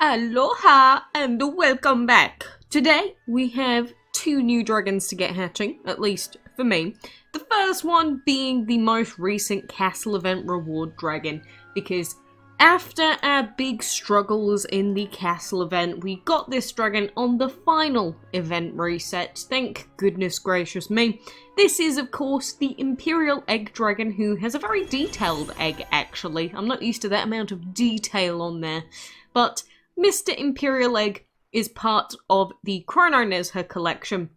Aloha and welcome back. Today we have two new dragons to get hatching, at least for me. The first one being the most recent castle event reward dragon, because after our big struggles in the castle event, we got this dragon on the final event reset. Thank goodness gracious me. This is of course the Imperial Egg Dragon, who has a very detailed egg actually. I'm not used to that amount of detail on there, but Mr. Imperial Egg is part of the Chrono Nezha collection,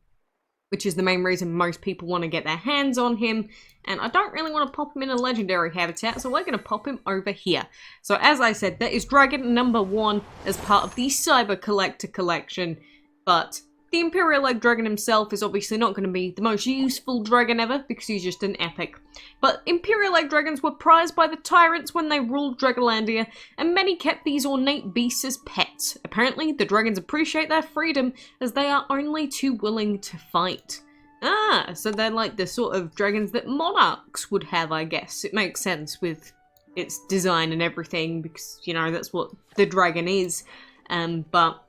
which is the main reason most people want to get their hands on him, and I don't really want to pop him in a legendary habitat, so we're going to pop him over here. So as I said, that is dragon number 1 as part of the Cyber Collector collection, but the Imperial Egg Dragon himself is obviously not going to be the most useful dragon ever, because he's just an epic. But Imperial Egg Dragons were prized by the tyrants when they ruled Dragolandia, and many kept these ornate beasts as pets. Apparently, the dragons appreciate their freedom, as they are only too willing to fight. Ah, so they're like the sort of dragons that monarchs would have, I guess. It makes sense with its design and everything, because, you know, that's what the dragon is. But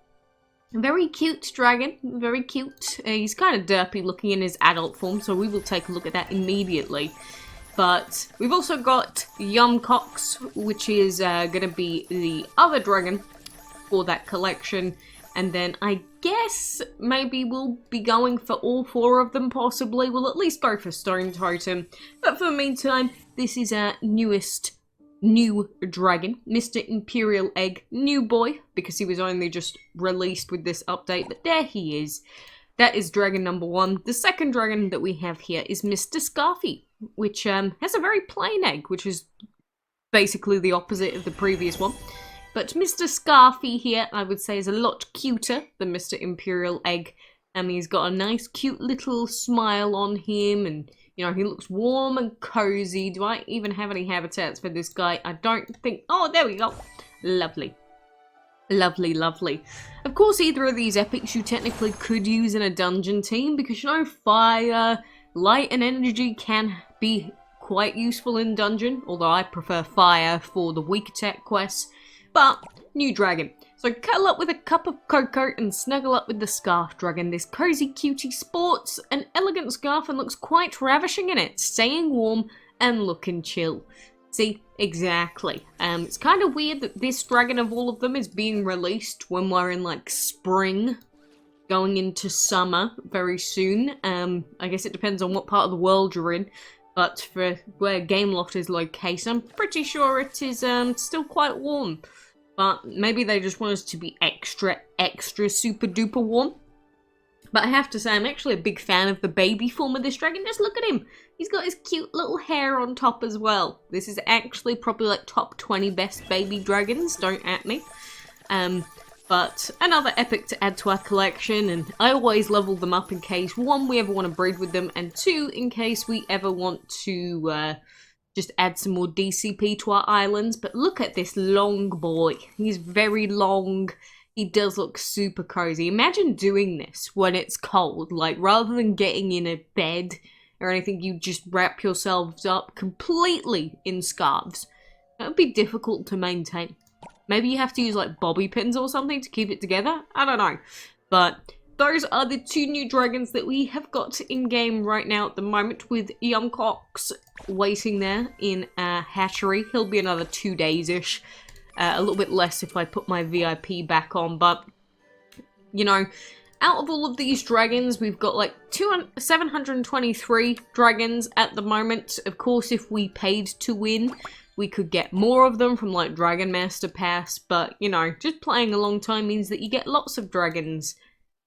very cute dragon, very cute. He's kind of derpy looking in his adult form, so we will take a look at that immediately. But we've also got Yumcox, which is going to be the other dragon for that collection. And then I guess maybe we'll be going for all 4 of them, possibly. We'll at least go for Stone Totem. But for the meantime, this is our newest new dragon, Mr. Imperial Egg, new boy, because he was only just released with this update, but there he is. That is dragon number 1. The second dragon that we have here is Mr. Scarfy, which has a very plain egg, which is basically the opposite of the previous one. But Mr. Scarfy here, I would say, is a lot cuter than Mr. Imperial Egg. He's got a nice cute little smile on him, and you know, he looks warm and cozy. Do I even have any habitats for this guy? I don't think. Oh, there we go. Lovely. Lovely, lovely. Of course, either of these epics you technically could use in a dungeon team, because, you know, fire, light, and energy can be quite useful in dungeon, although I prefer fire for the weak attack quests. But, new dragon. So cuddle up with a cup of cocoa and snuggle up with the Scarf Dragon. This cozy cutie sports an elegant scarf and looks quite ravishing in it, staying warm and looking chill. See, exactly. It's kind of weird that this dragon of all of them is being released when we're in like spring, going into summer very soon. I guess it depends on what part of the world you're in. But for where Gameloft is located, I'm pretty sure it is still quite warm. But maybe they just want us to be extra super duper warm. But I have to say, I'm actually a big fan of the baby form of this dragon. Just look at him. He's got his cute little hair on top as well. This is actually probably like top 20 best baby dragons. Don't at me. But another epic to add to our collection. And I always level them up in case, 1, we ever want to breed with them. And 2, in case we ever want to just add some more DCP to our islands. But look at this long boy. He's very long. He does look super cozy. Imagine doing this when it's cold. Like, rather than getting in a bed or anything, you just wrap yourselves up completely in scarves. That would be difficult to maintain. Maybe you have to use, like, bobby pins or something to keep it together? I don't know. But those are the 2 new dragons that we have got in-game right now at the moment, with Yumcox waiting there in a hatchery. He'll be another 2 days-ish. A little bit less if I put my VIP back on, but, you know, out of all of these dragons, we've got like 723 dragons at the moment. Of course, if we paid to win, we could get more of them from like Dragon Master Pass, but, you know, just playing a long time means that you get lots of dragons.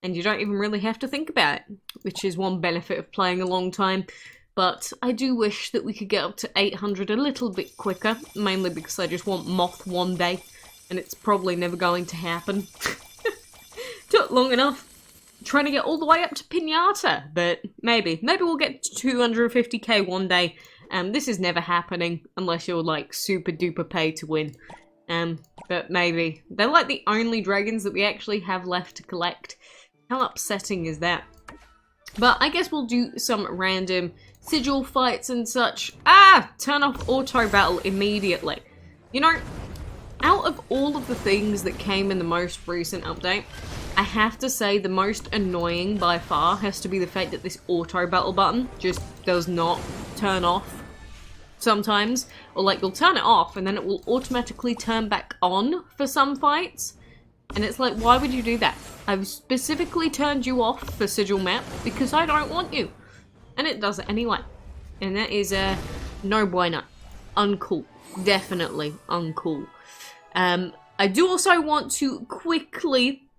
And you don't even really have to think about it, which is one benefit of playing a long time. But I do wish that we could get up to 800 a little bit quicker, mainly because I just want Moth one day, and it's probably never going to happen. Took long enough trying to get all the way up to Pinata, but maybe we'll get to 250k one day. This is never happening unless you're like super duper pay to win. But maybe. They're like the only dragons that we actually have left to collect. How upsetting is that? But I guess we'll do some random sigil fights and such. Ah! Turn off auto battle immediately. You know, out of all of the things that came in the most recent update, I have to say the most annoying by far has to be the fact that this auto battle button just does not turn off sometimes. Or like, you'll turn it off and then it will automatically turn back on for some fights. And it's like, why would you do that? I've specifically turned you off for Sigil Map because I don't want you. And it does it anyway. And that is a no bueno. Uncool. Definitely uncool. I do also want to quickly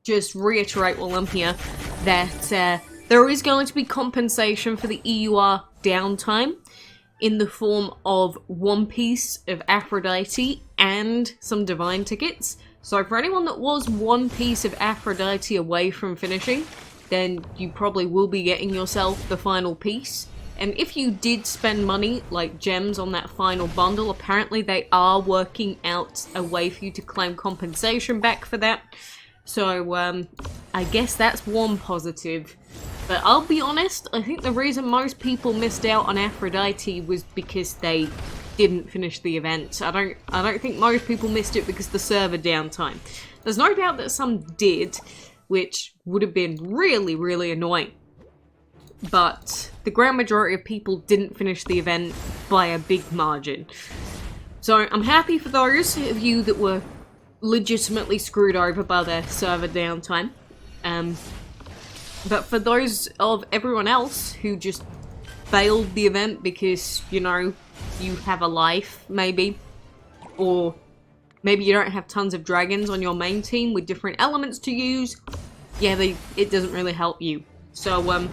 just reiterate while I'm here that there is going to be compensation for the EUR downtime in the form of one piece of Aphrodite and some Divine tickets. So for anyone that was one piece of Aphrodite away from finishing, then you probably will be getting yourself the final piece. And if you did spend money, like gems, on that final bundle, apparently they are working out a way for you to claim compensation back for that. So, I guess that's one positive. But I'll be honest, I think the reason most people missed out on Aphrodite was because they didn't finish the event. I don't think most people missed it because of the server downtime. There's no doubt that some did, which would have been really, really annoying. But the grand majority of people didn't finish the event by a big margin. So I'm happy for those of you that were legitimately screwed over by their server downtime. But for those of everyone else who just failed the event because, you know, you have a life, maybe, or maybe you don't have tons of dragons on your main team with different elements to use, yeah, it doesn't really help you. So,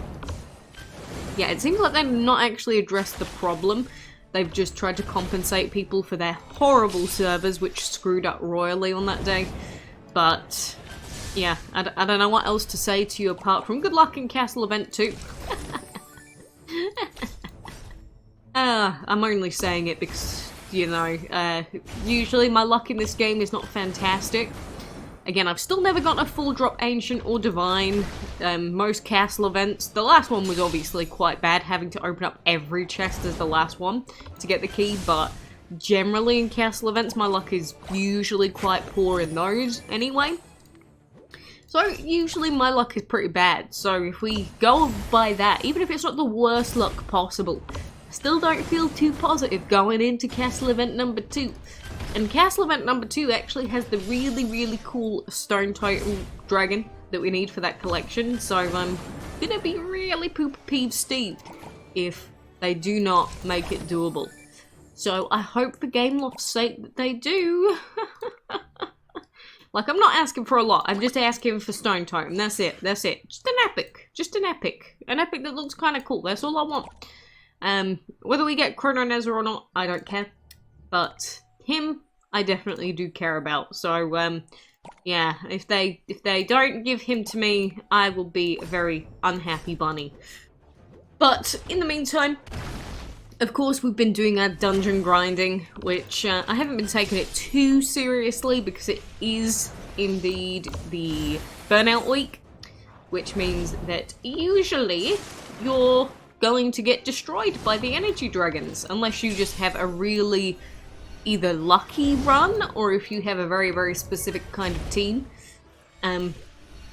yeah, it seems like they've not actually addressed the problem. They've just tried to compensate people for their horrible servers, which screwed up royally on that day. But, yeah, I don't know what else to say to you apart from good luck in Castle Event 2. I'm only saying it because, you know, usually my luck in this game is not fantastic. Again, I've still never gotten a full drop Ancient or Divine. Most castle events, the last one was obviously quite bad, having to open up every chest as the last one to get the key, but generally in castle events, my luck is usually quite poor in those anyway. So usually my luck is pretty bad, so if we go by that, even if it's not the worst luck possible, I still don't feel too positive going into castle event number 2. And Castle Event number 2 actually has the really, really cool Stone Totem Dragon that we need for that collection, so I'm gonna be really peeved Steve if they do not make it doable. So I hope for Gameloft's sake that they do. Like, I'm not asking for a lot, I'm just asking for Stone Totem, that's it, that's it. Just an epic, an epic that looks kind of cool, that's all I want. Whether we get Chrono Nezzer or not, I don't care, but him, I definitely do care about. So, yeah, if they don't give him to me, I will be a very unhappy bunny. But in the meantime, of course, we've been doing our dungeon grinding, which I haven't been taking it too seriously because it is indeed the burnout week, which means that usually you're going to get destroyed by the energy dragons, unless you just have a really either lucky run, or if you have a very, very specific kind of team.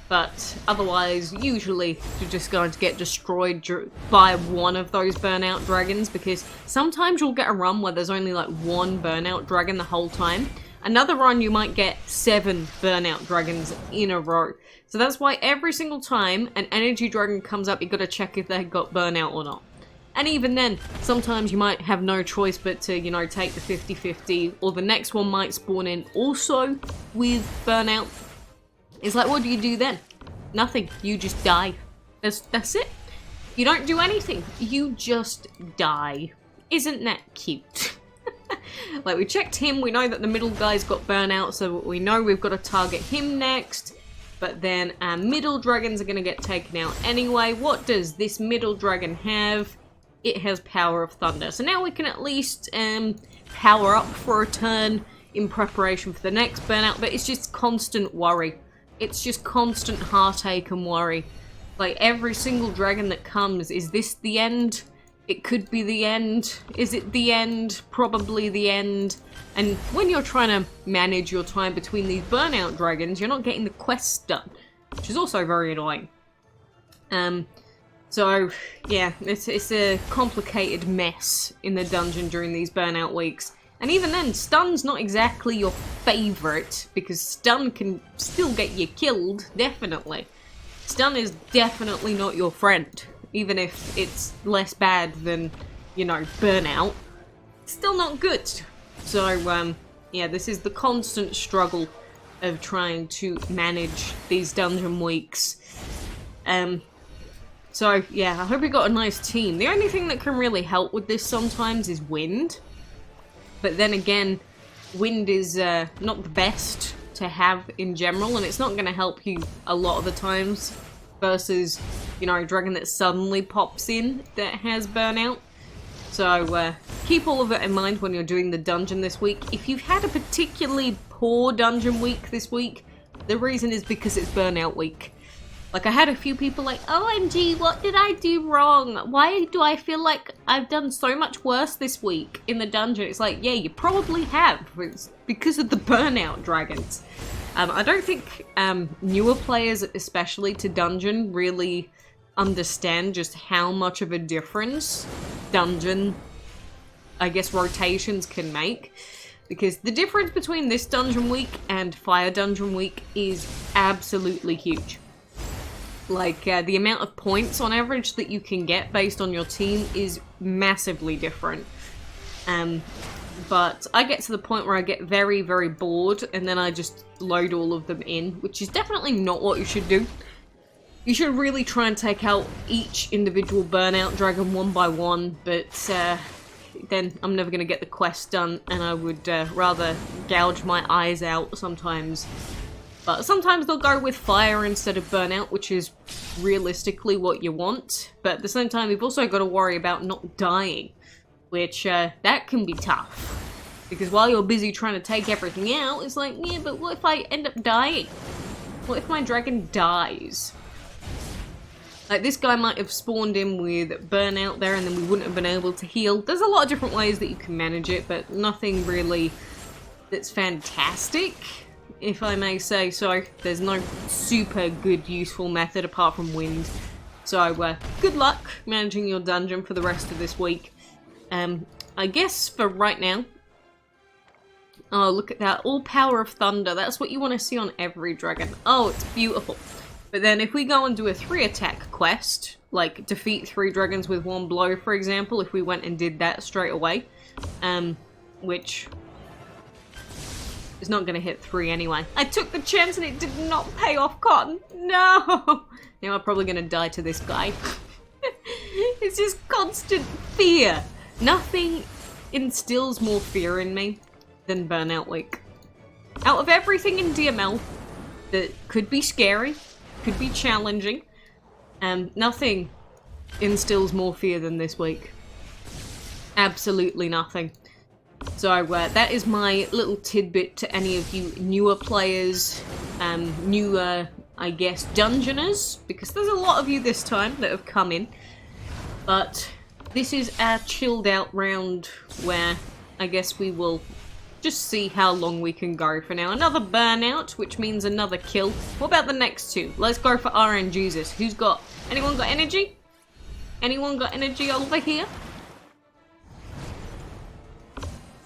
But otherwise, usually you're just going to get destroyed by one of those burnout dragons, because sometimes you'll get a run where there's only like one burnout dragon the whole time. Another run you might get 7 burnout dragons in a row. So that's why every single time an energy dragon comes up, you gotta check if they've got burnout or not. And even then, sometimes you might have no choice but to, you know, take the 50-50, or the next one might spawn in also with burnout. It's like, what do you do then? Nothing. You just die. That's it. You don't do anything. You just die. Isn't that cute? Like, we checked him, we know that the middle guy's got burnout, so we know we've got to target him next. But then our middle dragons are going to get taken out anyway. What does this middle dragon have? It has Power of Thunder. So now we can at least power up for a turn in preparation for the next burnout, but it's just constant worry. It's just constant heartache and worry. Like, every single dragon that comes, is this the end? It could be the end. Is it the end? Probably the end. And when you're trying to manage your time between these burnout dragons, you're not getting the quests done, which is also very annoying. So, yeah, it's a complicated mess in the dungeon during these burnout weeks. And even then, stun's not exactly your favourite, because stun can still get you killed, definitely. Stun is definitely not your friend, even if it's less bad than, you know, burnout. It's still not good. So, yeah, this is the constant struggle of trying to manage these dungeon weeks. So, yeah, I hope you got a nice team. The only thing that can really help with this sometimes is wind. But then again, wind is not the best to have in general, and it's not going to help you a lot of the times versus, you know, a dragon that suddenly pops in that has burnout. So, keep all of it in mind when you're doing the dungeon this week. If you've had a particularly poor dungeon week this week, the reason is because it's burnout week. Like, I had a few people like, OMG, what did I do wrong? Why do I feel like I've done so much worse this week in the dungeon? It's like, yeah, you probably have. It's because of the burnout dragons. I don't think newer players, especially to dungeon, really understand just how much of a difference dungeon, I guess, rotations can make. Because the difference between this dungeon week and fire dungeon week is absolutely huge. Like, the amount of points on average that you can get based on your team is massively different. But I get to the point where I get very, very bored, and then I just load all of them in, which is definitely not what you should do. You should really try and take out each individual burnout dragon one by one, but then I'm never going to get the quest done, and I would rather gouge my eyes out sometimes. But sometimes they'll go with fire instead of burnout, which is realistically what you want. But at the same time, you've also got to worry about not dying, which that can be tough. Because while you're busy trying to take everything out, it's like, yeah, but what if I end up dying? What if my dragon dies? Like, this guy might have spawned in with burnout there, and then we wouldn't have been able to heal. There's a lot of different ways that you can manage it, but nothing really that's fantastic, if I may say so. There's no super good, useful method apart from wind. So, good luck managing your dungeon for the rest of this week. I guess for right now... Oh, look at that. All power of thunder. That's what you want to see on every dragon. Oh, it's beautiful. But then if we go and do a 3-attack quest, like defeat 3 dragons with 1 blow, for example, if we went and did that straight away, which... it's not going to hit 3 anyway. I took the chance and it did not pay off, Cotton. No! Now I'm probably going to die to this guy. It's just constant fear. Nothing instills more fear in me than Burnout Week. Out of everything in DML that could be scary, could be challenging, nothing instills more fear than this week. Absolutely nothing. So that is my little tidbit to any of you newer players, newer, I guess, dungeoners, because there's a lot of you this time that have come in. But this is our chilled out round where I guess we will just see how long we can go for now. Another burnout, which means another kill. What about the next 2? Let's go for RNGesus. Who's got... anyone got energy? Anyone got energy over here?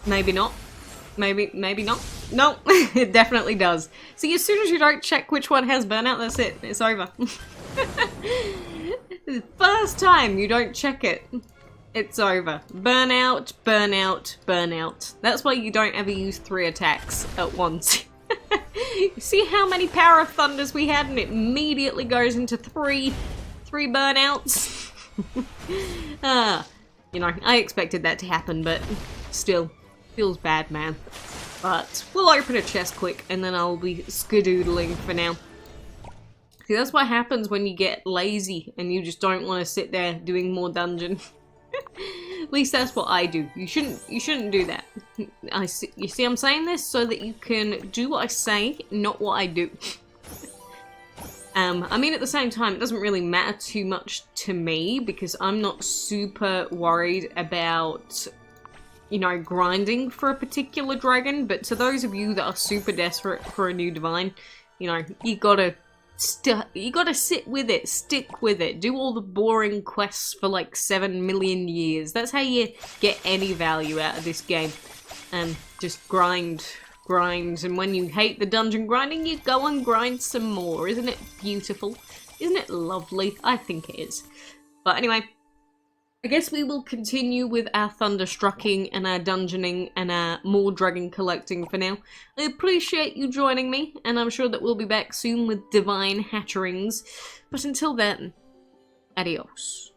Maybe not. Maybe not. No, it definitely does. See, as soon as you don't check which one has burnout, that's it. It's over. The first time you don't check it, it's over. Burnout, burnout, burnout. That's why you don't ever use 3 attacks at once. See how many power of thunders we had, and it immediately goes into 3 burnouts? You know, I expected that to happen, but still. Feels bad, man. But we'll open a chest quick, and then I'll be skadoodling for now. See, that's what happens when you get lazy, and you just don't want to sit there doing more dungeon. At least that's what I do. You shouldn't do that. You see I'm saying this so that you can do what I say, not what I do. I mean, at the same time, it doesn't really matter too much to me because I'm not super worried about, you know, grinding for a particular dragon, but to those of you that are super desperate for a new divine, you know, you gotta sit with it, stick with it, do all the boring quests for like 7 million years. That's how you get any value out of this game. Just grind, and when you hate the dungeon grinding, you go and grind some more. Isn't it beautiful? Isn't it lovely? I think it is. But anyway, I guess we will continue with our thunderstrucking and our dungeoning and our more dragon collecting for now. I appreciate you joining me, and I'm sure that we'll be back soon with divine hatcherings. But until then, adios.